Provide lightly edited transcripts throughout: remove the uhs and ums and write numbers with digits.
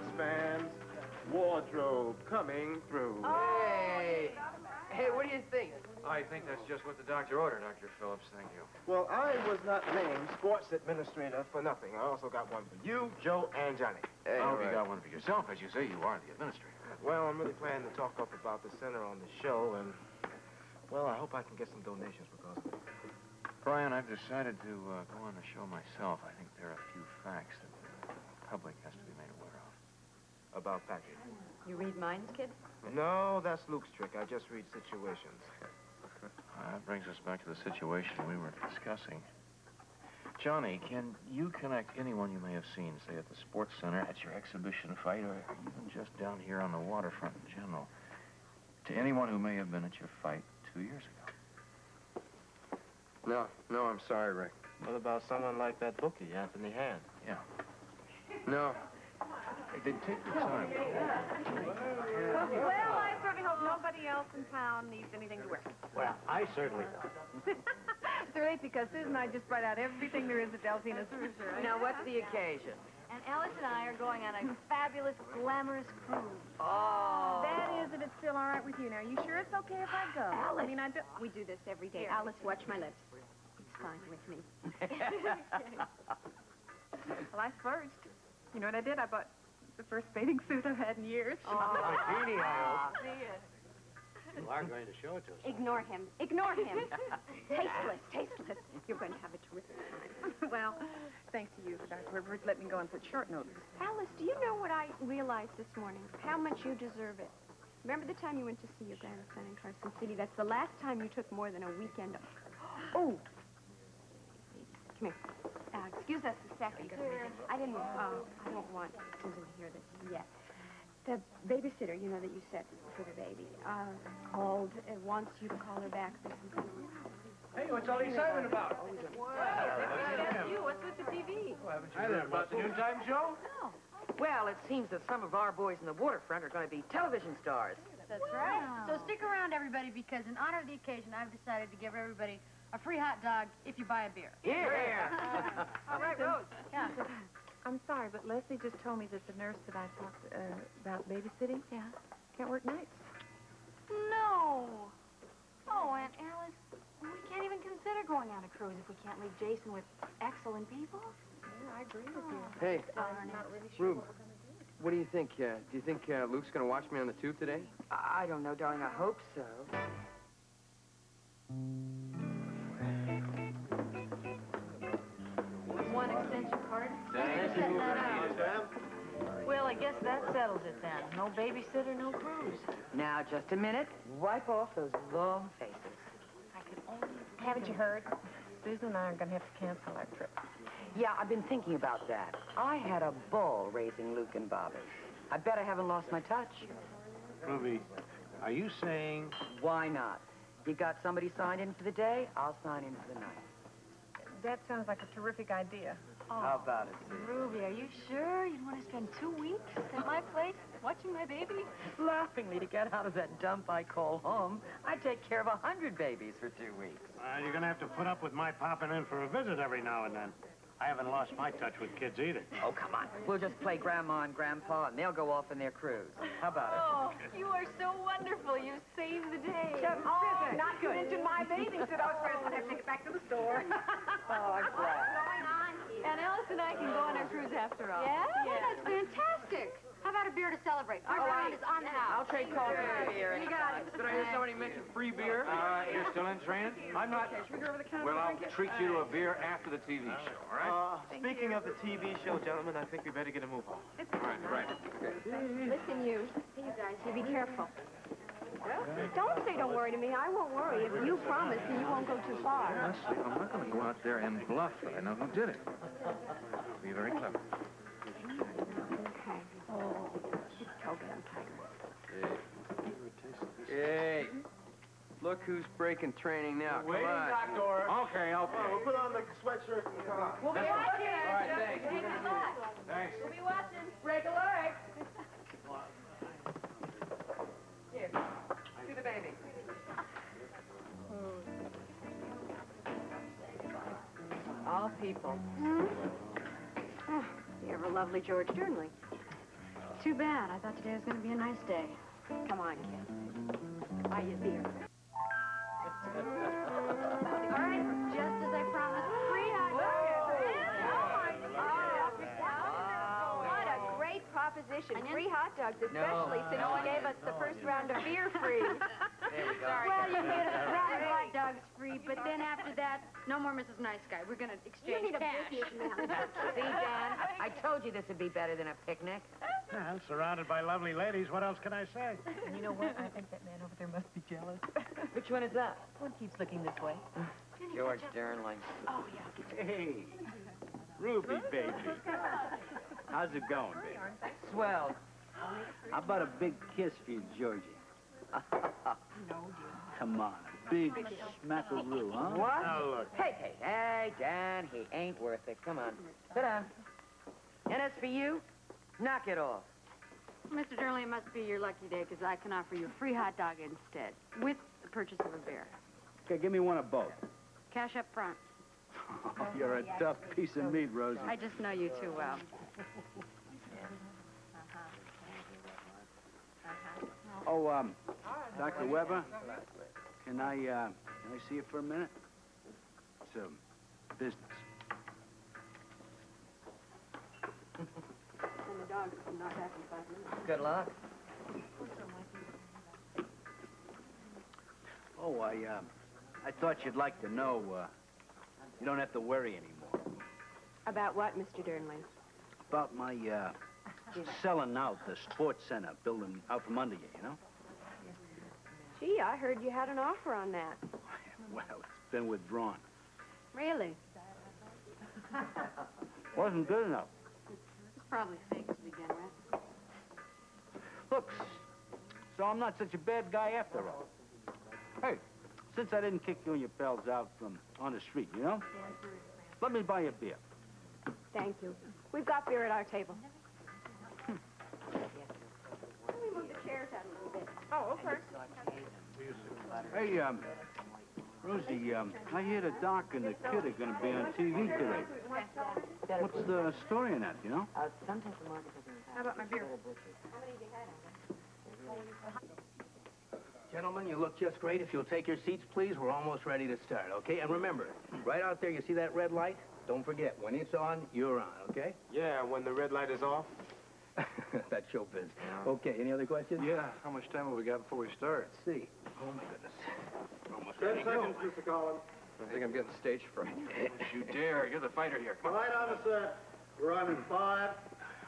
sports fans. Wardrobe coming through. Hey! Hey, what do you think? I think that's just what the doctor ordered, Dr. Phillips. Thank you. Well, I was not named sports administrator for nothing. I also got one for you, Joe, and Johnny. Hey, I hope you got one for yourself. As you say, you are the administrator. Well, I'm really planning to talk up about the center on the show, and, well, I hope I can get some donations because of it. Brian, I've decided to go on the show myself. I think there are a few facts that the public has to be made aware of. About Packey. You read minds, kid? No, that's Luke's trick. I just read situations. That brings us back to the situation we were discussing. Johnny, can you connect anyone you may have seen, say at the sports center, at your exhibition fight, or even just down here on the waterfront in general, to anyone who may have been at your fight 2 years ago? No, I'm sorry, Rick. What about someone like that bookie, Anthony Hand? Yeah. No. Hey, take your time. Well, I certainly hope nobody else in town needs anything to wear. Well, I certainly don't. It's really because Susan and I just brought out everything there is at Lelsey in a super. Now, what's the occasion? And Alice and I are going on a fabulous, glamorous cruise. Oh. That is, and it's still all right with you. Now, you sure it's okay if I go? Alice. I mean, We do this every day. Alice, watch my lips. It's fine with me. Well, I first. You know what I did? I bought the first bathing suit I've had in years. Oh, bikini, I hope. See it. You are going to show it to us. Ignore him. Ignore him. Tasteless, tasteless. You're going to have a terrific time. Well, thanks to you, Dr. Rivers, let me go on such short notice. Alice, do you know what I realized this morning? How much you deserve it. Remember the time you went to see your grandson in Carson City? That's the last time you took more than a weekend off. Oh! Come here. Excuse us a second. I don't want Susan to hear this yet. The babysitter, you know, that you set for the baby, called and wants you to call her back. Hey, what's all the excitement about? That's you. What's with the TV? Hi there, about the noontime show? No. Well, it seems that some of our boys in the waterfront are going to be television stars. That's right. So stick around, everybody, because in honor of the occasion, I've decided to give everybody a free hot dog if you buy a beer. Yeah. All right, Rose. Yeah. I'm sorry, but Lesley just told me that the nurse that I talked about babysitting can't work nights. No. Oh, Aunt Alice, we can't even consider going on a cruise if we can't leave Jason with excellent people. Yeah, I agree with you. Hey, I'm not really sure Rube, what we're going to do. what do you think? Do you think Luke's going to watch me on the tube today? I don't know, darling. I hope so. One extension cord. Thank Set you. that out. Well, I guess that settles it then. No babysitter, no cruise. Now, just a minute. Wipe off those long faces. I could only... Haven't you heard? Susan and I are going to have to cancel our trip. Yeah, I've been thinking about that. I had a ball raising Luke and Bobby. I bet I haven't lost my touch. Ruby, are you saying... Why not? You got somebody signed in for the day, I'll sign in for the night. That sounds like a terrific idea. How about it, Sue? Ruby, are you sure you'd want to spend 2 weeks at my place watching my baby? Laughingly, to get out of that dump I call home, I take care of 100 babies for 2 weeks. You're going to have to put up with my popping in for a visit every now and then. I haven't lost my touch with kids either. Oh, come on. We'll just play Grandma and Grandpa, and they'll go off on their cruise. How about it? Oh, you are so wonderful. You saved the day. Not to mention my bathing suit. I was afraid I'd have to take it back to the store. Oh, I'm glad. going on here? And Alice and I can go on our cruise after all. Yeah? Well, that's fantastic. How about a beer to celebrate? Our round is on the house. I'll trade coffee for beer. You got it. Did I hear somebody mention free beer? You're still in trance? I'm not. Should we go over the counter? Well, I'll treat you to a beer after the TV show, all right? Speaking of the TV show, gentlemen, I think we better get a move on. Right. Listen, you. Hey, you guys, you be careful. Don't say don't worry to me. I won't worry. If you promise, then you won't go too far. Leslie, I'm not going to go out there and bluff that I know who did it. Be very clever. Okay. Oh, okay, I'm tired. Hey, look who's breaking training now. Come on. Doctor. Okay. We'll put on the sweatshirt and come on. We'll be watching. All right, thanks. Thanks. We'll be watching. Break a leg. Here, to the baby. All people. Oh, the ever lovely George Durnley. Too bad. I thought today was going to be a nice day. Come on, kid. Buy you beer. All right, just as I promised, free hot dogs. What a great proposition. Free hot dogs, especially since you gave us the first round of beer free. There we go. Well, you made us round of hot dogs free, but then after that, no more Mrs. Nice Guy. We're going to You exchange need a cash. businessman. See, Dan, I told you this would be better than a picnic. Well, surrounded by lovely ladies, what else can I say? And you know what? I think that man over there must be jealous. Which one is that? One keeps looking this way. George Dernling. Oh, yeah. Hey, Ruby, baby. How's it going, baby? Swell. How about a big kiss for you, Georgie? Come on, a big smackaroo, huh? What? Now, look. Hey, Dan, he ain't worth it. Come on, sit down. And as for you, knock it off. Mr. Durnley, it must be your lucky day, because I can offer you a free hot dog instead, with the purchase of a beer. Okay, give me one of both. Cash up front. You're a tough piece of meat, Rosie. I just know you too well. Oh, Dr. Weber, can I see you for a minute? It's, business. And the dogs will not back in 5 minutes. Good luck. Oh, I thought you'd like to know, you don't have to worry anymore. About what, Mr. Durnling? About my, selling out the sports center building out from under you, you know? Gee, I heard you had an offer on that. Well, it's been withdrawn. Really? Wasn't good enough. It's probably fake to begin with. Look, so I'm not such a bad guy after all. Hey, since I didn't kick you and your pals out from on the street, you know? Let me buy you a beer. Thank you. We've got beer at our table. Let me move the chairs out a little bit. Oh, okay. Hey, Rosie, I hear the doc and the kid are going to be on TV today. What's the story in that, you know? Sometimes the market doesn't... How about my beer? Gentlemen, you look just great. If you'll take your seats, please, we're almost ready to start, okay? And remember, right out there, you see that red light? Don't forget, when it's on, you're on, okay? Yeah, when the red light is off. That's showbiz. Okay, any other questions? Yeah, how much time have we got before we start? Let's see. Oh, my goodness. We're almost 10 ready. seconds, Mr. Collins. I think I'm getting stage fright. Don't you dare. You're the fighter here. Come on. Right on the set. We're on in 5,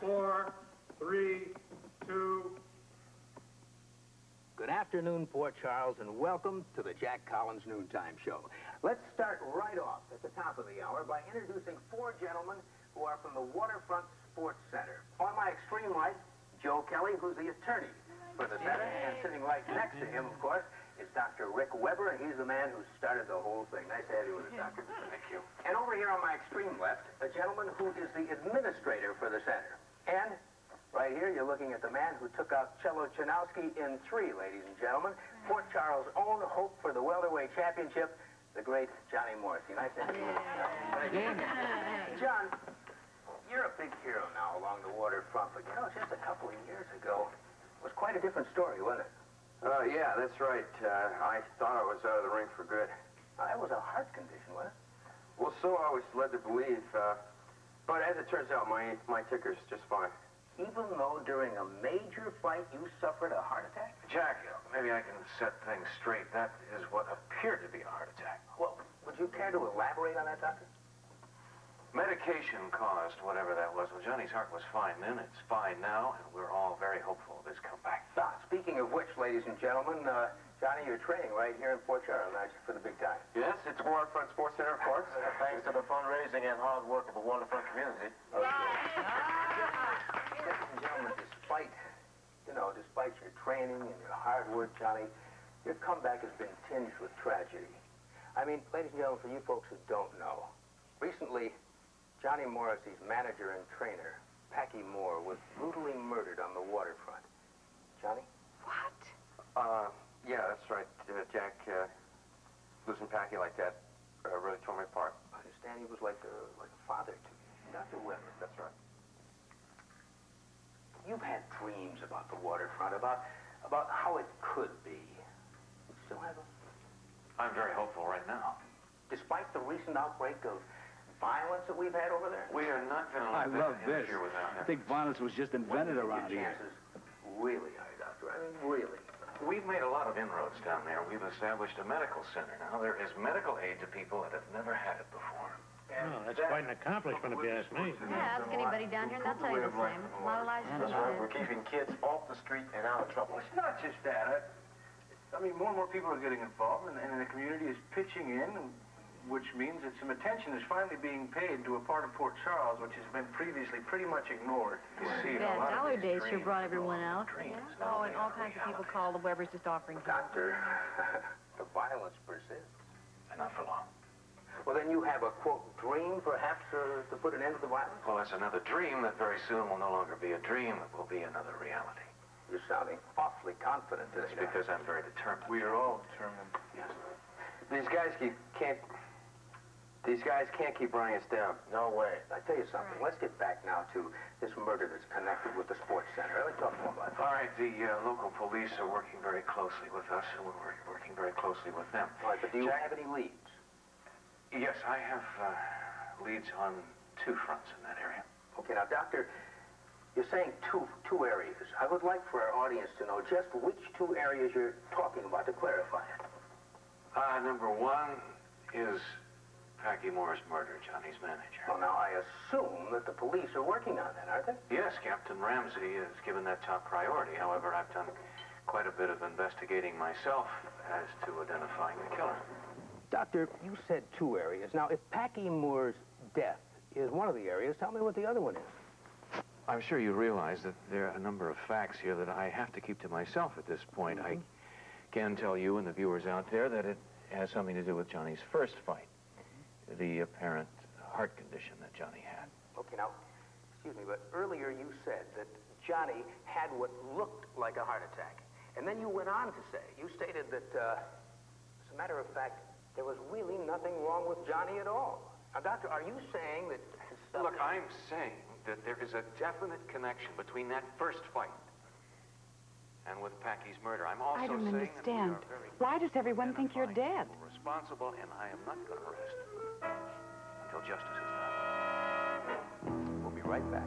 4, 3, 2... Good afternoon, Port Charles, and welcome to the Jack Collins Noontime Show. Let's start right off at the top of the hour by introducing 4 gentlemen who are from the Waterfront Sports Center. On my extreme right, Joe Kelly, who's the attorney for the center, and sitting right next to him, of course, is Dr. Rick Weber, and he's the man who started the whole thing. Nice to have you with us, Doctor. Thank you. And over here on my extreme left, a gentleman who is the administrator for the center. And right here, you're looking at the man who took out Cello Chanowski in 3, ladies and gentlemen. Port Charles' own hope for the welterweight championship, the great Johnny Morrissey. Nice to have you with us. John, you're a big hero now along the waterfront, but you know, just a couple of years ago, it was quite a different story, wasn't it? Yeah, that's right. I thought I was out of the ring for good. That was a heart condition, wasn't it? Well, so I was led to believe. But as it turns out, my ticker's just fine. Even though during a major fight you suffered a heart attack? Jack, maybe I can set things straight. That is what appeared to be a heart attack. Well, would you care to elaborate on that, Doctor? Medication caused whatever that was. Well, Johnny's heart was fine then. It's fine now, and we're all very hopeful of his comeback. Speaking of which, ladies and gentlemen, Johnny, you're training right here in Port Charles, aren't you, for the big time? Yes, it's Waterfront Sports Center, of course. Thanks to the fundraising and hard work of the waterfront community. Ladies and gentlemen, despite your training and your hard work, Johnny, your comeback has been tinged with tragedy. I mean, ladies and gentlemen, for you folks who don't know, recently, Johnny Morrissey's manager and trainer, Packey Moore, was brutally murdered on the waterfront. Johnny? What? Yeah, that's right, Jack. Losing Packey like that really tore me apart. I understand he was like a father to you. Dr. Weber. That's right. You've had 3 dreams about the waterfront, about how it could be. You still have them? I'm very hopeful right now. Despite the recent outbreak of violence that we've had over there? We are not going to I let love that this. interfere with I our think violence was just invented around here. Chances really high, Doctor. I mean, really. We've made a lot of inroads down there. We've established a medical center now. There is medical aid to people that have never had it before. Well, that's quite an accomplishment if you ask me. Yeah, ask anybody down here and they'll tell you the same. A lot of lives That's right. We're keeping kids off the street and out of trouble. It's not just that. I mean, more and more people are getting involved, and the community is pitching in, which means that some attention is finally being paid to a part of Port Charles, which has been previously pretty much ignored. You see, Yeah, a lot of Dollar these Days sure dreams brought everyone out. dreams, Yeah. not Oh, only and all are kinds of people reality. call the Webbers just offering help. Doctor, the violence persists. And not for long. Well, then you have a, quote, dream, perhaps, to put an end to the violence? Well, it's another dream that very soon will no longer be a dream. It will be another reality. You're sounding awfully confident today. It's because I'm very determined. We are all determined. Yes. These guys can't keep running us down. No way. I tell you something. Let's get back now to this murder that's connected with the sports center. Let's talk more about All that. right, the local police are working very closely with us, and we're working very closely with them. All right, but do you Jack- have any leads? Yes, I have leads on 2 fronts in that area. Okay, now, Doctor, you're saying two areas. I would like for our audience to know just which 2 areas you're talking about to clarify it. Number 1 is Packey Moore's murder, Johnny's manager. Well, now, I assume that the police are working on that, aren't they? Yes, Captain Ramsey has given that top priority. However, I've done quite a bit of investigating myself as to identifying the killer. Doctor, you said 2 areas. Now, if Packey Moore's death is one of the areas, tell me what the other one is. I'm sure you realize that there are a number of facts here that I have to keep to myself at this point. I can tell you and the viewers out there that it has something to do with Johnny's first fight, the apparent heart condition that Johnny had. Okay, now, excuse me, but earlier you said that Johnny had what looked like a heart attack. And then you went on to say, you stated that, as a matter of fact, there was really nothing wrong with Johnny at all. Now, Doctor, are you saying that... Look, I'm saying that there is a definite connection between that first fight and with Packey's murder. I'm also I don't saying understand. that we are very Why does everyone think you're dead? responsible, and I am not going to rest until justice is done. We'll be right back.